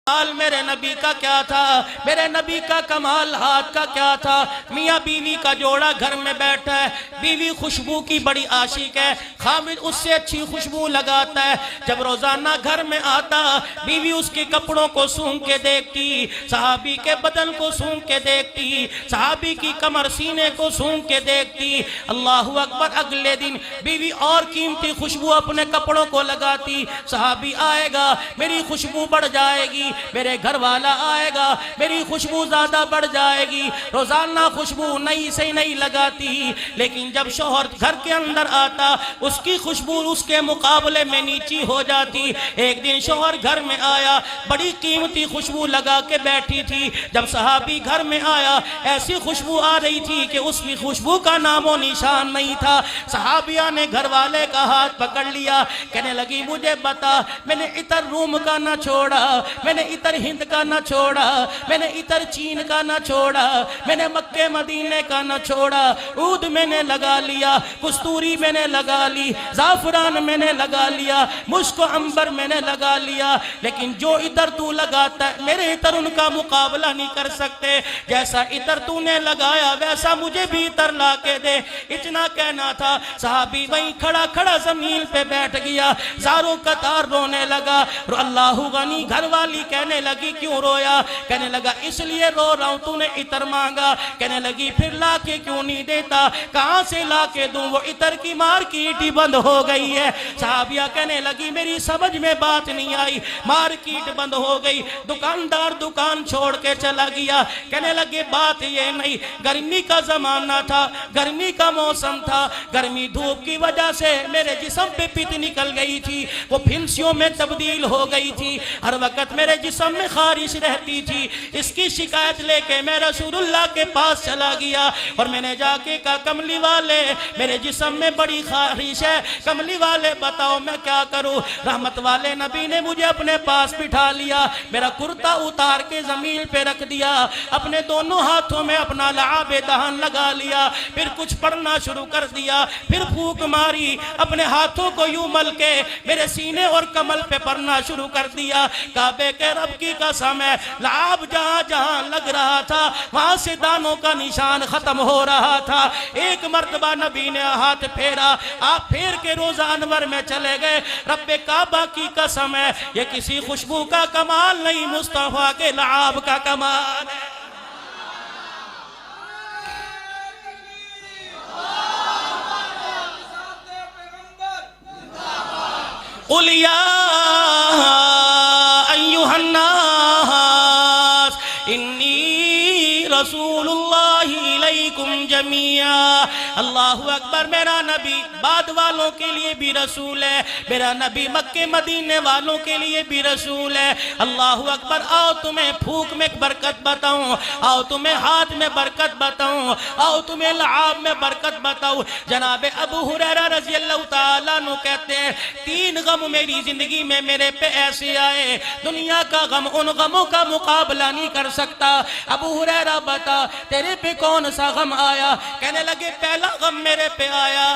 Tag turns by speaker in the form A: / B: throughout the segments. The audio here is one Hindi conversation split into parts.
A: कमाल मेरे नबी का क्या था, मेरे नबी का कमाल हाथ का क्या था। मियाँ बीवी का जोड़ा घर में बैठा है, बीवी खुशबू की बड़ी आशिक है, खामिद उससे अच्छी खुशबू लगाता है। जब रोजाना घर में आता बीवी उसके कपड़ों को सूंघ के देखती, सहाबी के बदन को सूंघ के देखती, सहाबी की कमर सीने को सूंघ के देखती। अल्लाहु अकबर। अगले दिन बीवी और कीमती खुशबू अपने कपड़ों को लगाती। सहाबी आएगा मेरी खुशबू बढ़ जाएगी, मेरे घर वाला आएगा मेरी खुशबू ज्यादा बढ़ जाएगी। रोजाना खुशबू नई से नई लगाती, लेकिन जब शौहर घर के अंदर आता उसकी खुशबू उसके मुकाबले में नीची हो जाती। एक दिन शौहर घर में आया, बड़ी कीमती खुशबू लगा के बैठी थी। जब सहाबी घर में आया ऐसी खुशबू आ रही थी कि उसकी खुशबू का नामो निशान नहीं था। सहाबिया ने घर वाले का हाथ पकड़ लिया, कहने लगी मुझे बता, मैंने इतर रूम का ना छोड़ा, मैंने इतर हिंद का ना छोड़ा, मैंने इतर चीन का ना छोड़ा, मैंने मक्के मदीने का ना छोड़ा। ऊद मैंने लगा लिया, कस्तूरी मैंने लगा ली, जाफरान मैंने लगा लिया, मुश्क अंबर मैंने लगा लिया, लेकिन जो इतर तू लगाता है मेरे इतर उनका मुकाबला नहीं कर सकते। जैसा इतर तूने लगाया वैसा मुझे भी इतर ला के दे। इतना कहना था, साहबी वहीं खड़ा खड़ा जमीन पे बैठ गया, जारों कतार रोने लगा। अल्लाह गनी। घर वाली कहने लगी क्यों रोया? कहने लगा इसलिए रो रहा हूं, तूने इतर मांगा। कहने लगी फिर ला के क्यों नहीं देता? कहां से ला के दूं? वो इतर की मार्केट ही बंद हो गई है। साहबिया कहने लगी मेरी समझ में बात नहीं आई, मार्केट बंद हो गई, दुकानदार दुकान छोड़ के चला गया। कहने लगे बात ये नहीं, गर्मी का जमाना था, गर्मी का मौसम था, गर्मी धूप की वजह से मेरे जिस्म पे पित निकल गई थी, वो फिंसियों में तब्दील हो गई थी, हर वक्त मेरे जिस्म में खारिश रहती थी। इसकी शिकायत लेके मैं रसूलुल्लाह के पास चला गया और मैंने जाके कहा कमली वाले मेरे जिस्म में बड़ी खारिश है, कमली वाले बताओ मैं क्या करूं? रहमत वाले नबी ने मुझे अपने पास बिठा लिया, मेरा कुर्ता उतार के जमीन पे रख दिया, अपने दोनों हाथों में अपना लआबे दहन लगा लिया, फिर कुछ पढ़ना शुरू कर दिया, फिर फूंक मारी, अपने हाथों को यूं मल के मेरे सीने और कमल पे पढ़ना शुरू कर दिया। काबे के रब की कसम है, लाभ जहां जहां लग रहा था वहां से दानों का निशान खत्म हो रहा था। एक मर्तबा नबी ने हाथ फेरा, आप फेर के रोजा अनवर में चले गए। रब्बे काबा की कसम है, ये किसी खुशबू का कमाल नहीं, मुस्तफा के लाभ का कमाल है। उलिया अय्युहन्नास इन्नी रसूलुल्लाहि इलैकुम जमीआ। अल्लाहु अकबर। मेरा नबी बाद वालों के लिए भी रसूल है, मेरा नबी मक्के मदीने वालों के लिए भी रसूल है। अल्लाहु अकबर। आओ तुम्हें फूक में बरकत बताऊं, आओ तुम्हें हाथ में बरकत बताऊं, आओ तुम्हें लाभ में बरकत बताऊं। जनाबे अबू हुरैरा रज़ी अल्लाह तआला अन्हु कहते हैं तीन गम मेरी जिंदगी में मेरे पे ऐसे आए, दुनिया का गम उन गमों का मुकाबला नहीं कर सकता। अबू हुरैरा बता तेरे पे कौन सा गम आया? कहने लगे पहला गम मेरे पे आया,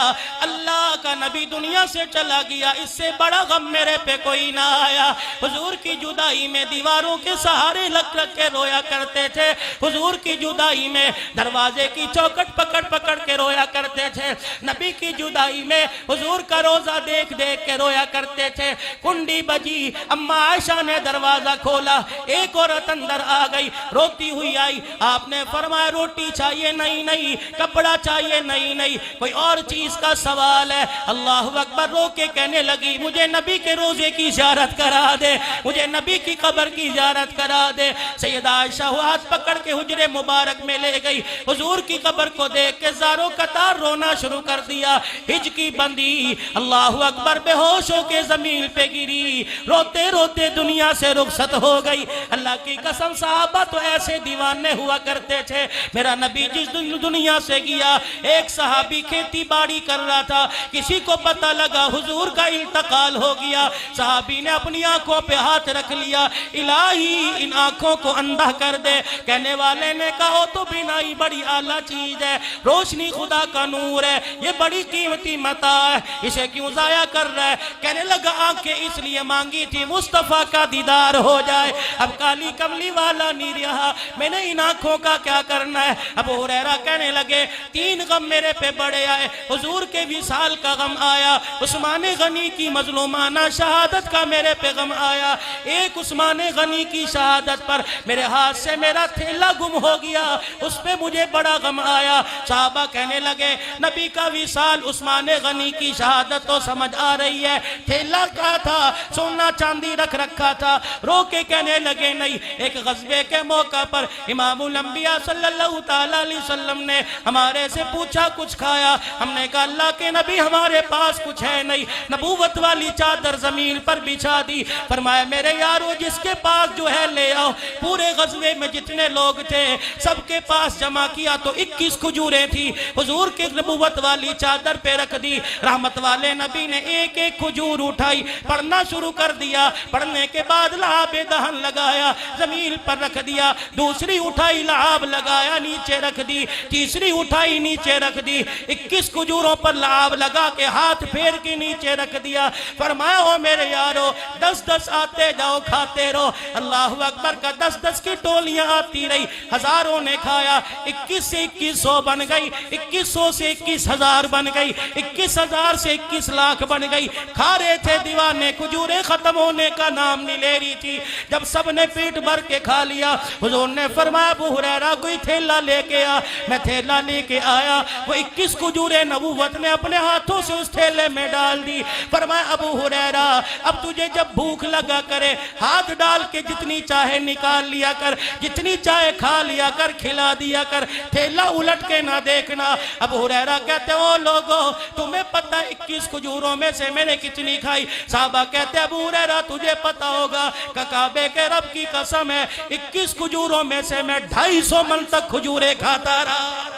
A: अल्लाह का नबी दुनिया से चला गया, इससे बड़ा गम मेरे पे कोई ना आया। हुजूर की जुदाई में दीवारों के सहारे लग लग के रोया करते थे, हुजूर की जुदाई में दरवाजे की चौखट पकड़ पकड़ के रोया करते थे, नबी की जुदाई में हुजूर का रोजा देख देख के रोया करते थे। कुंडी बजी, अम्मा आयशा ने दरवाजा खोला, एक औरत अंदर आ गई, रोती हुई आई। आपने फरमाया रोटी चाहिए? नहीं नहीं। कपड़ा चाहिए? नहीं नहीं। कोई और चीज का सवाल है? अल्लाह अकबर। रो के कहने लगी मुझे नबी के रोजे की ज़ियारत करा दे, मुझे नबी की कब्र की ज़ियारत करा दे। सैयदा आयशा हाथ पकड़ के हुजरे मुबारक में ले गई, हुजूर की कब्र को देख के ज़ारो कतार रोना शुरू कर दिया, हिचकी बंदी। अल्लाह अकबर। बेहोश होके जमीन पे गिरी, रोते रोते दुनिया से रुखसत हो गई। अल्लाह की कसम साहबा तो ऐसे दीवाने हुआ करते थे, मेरा नबी जिस दुनिया दुनिया से गया। एक सहाबी खेती बाड़ी कर रहा था, किसी को पता लगा हुजूर का इंतकाल हो गया। सहाबी ने अपनी आंखों पे हाथ रख लिया, इलाही इन आंखों को अंधा कर दे। कहने वाले ने कहा तो बिनाई बड़ी आला चीज है, रोशनी खुदा का नूर है, ये बड़ी कीमती मता है, इसे क्यों जाया कर रहा है। कहने लगा आंखें इसलिए मांगी थी मुस्तफा का दीदार हो जाए, अब काली कमली वाला नहीं रहा, मैंने इन आंखों का क्या करना है। अबू हुरैरा कहने लगे 3 गम मेरे पे बड़े आए, हुजूर के विसाल का गम आया, उस्मान गनी की मजलूमाना शहादत का मेरे पे गम आया, एक उस्मान गनी की शहादत पर मेरे हाथ से मेरा थैला गुम हो गया, उस पे मुझे बड़ा गम आया। साहबा कहने लगे नबी का विसाल उस्मान गनी की शहादत तो समझ आ रही है, थैला का था, सोना चांदी रख रखा था। रो के कहने लगे नहीं, एक गज़बे के मौका पर इमामुल अंबिया सल्लल्लाहु ताला अलैहि वसल्लम ने हमारे से पूछा कुछ खाया, हमने कहा अल्लाह के नबी हमारे पास कुछ है नहीं। नबूवत वाली चादर जमीन पर बिछा दी, फरमाया मेरे यारो जिसके पास जो है ले आओ। पूरे गज़बे में जितने लोग थे सबके पास जमा किया तो 21 खजूरें थी, हुजूर के नबूवत वाली चादर पे रख दी। रहमत वाले नबी ने एक एक खजूर उठाई, पढ़ना शुरू कर दिया, पढ़ने के बाद लहाब दहन लगाया, जमीन पर रख दिया, दूसरी उठाई लहाब लगाया, नीचे रख दी, तीसरी उठाई नीचे रख दी, 21 खजूरों पर लहाब लगा के हाथ फेर के नीचे रख दिया। फरमाया ओ मेरे यारो 10-10 आते जाओ खाते रहो। अल्लाह अकबर का 10-10 की टोलियां आती रही, हजारों ने खाया, 21 से 2100 बन गई, 2100 से 21,000 बन गई, 21,000 से 21 लाख बन गई। खा रहे थे दीवाने, खजूरें खत्म होने का नाम नहीं ले रही थी। जब सब ने पेट भर के खा लिया, हुजूर ने फरमाया अबू हुरैरा कोई थैला लेके आ। मैं थैला लेके आया, वो 21 खजूरें नबूवत ने अपने हाथों से उस थैले में डाल दी। फरमाया अबू हुरैरा अब तुझे जब भूख लगा करे हाथ डाल के जितनी चाहे निकाल लिया कर, जितनी चाहे खा लिया कर, खिला दिया कर, थैला उलट के ना देखना। अबू हुरैरा कहते हो लोगों तुम्हें पता 21 खजूरों में से मैंने कितनी खाई। साहबा कहते अबू हुरैरा तुझे पता होगा, काबे के रब की कसम है 21 खजूरों में से मैं 250 मन तक खजूरें खाता रहा।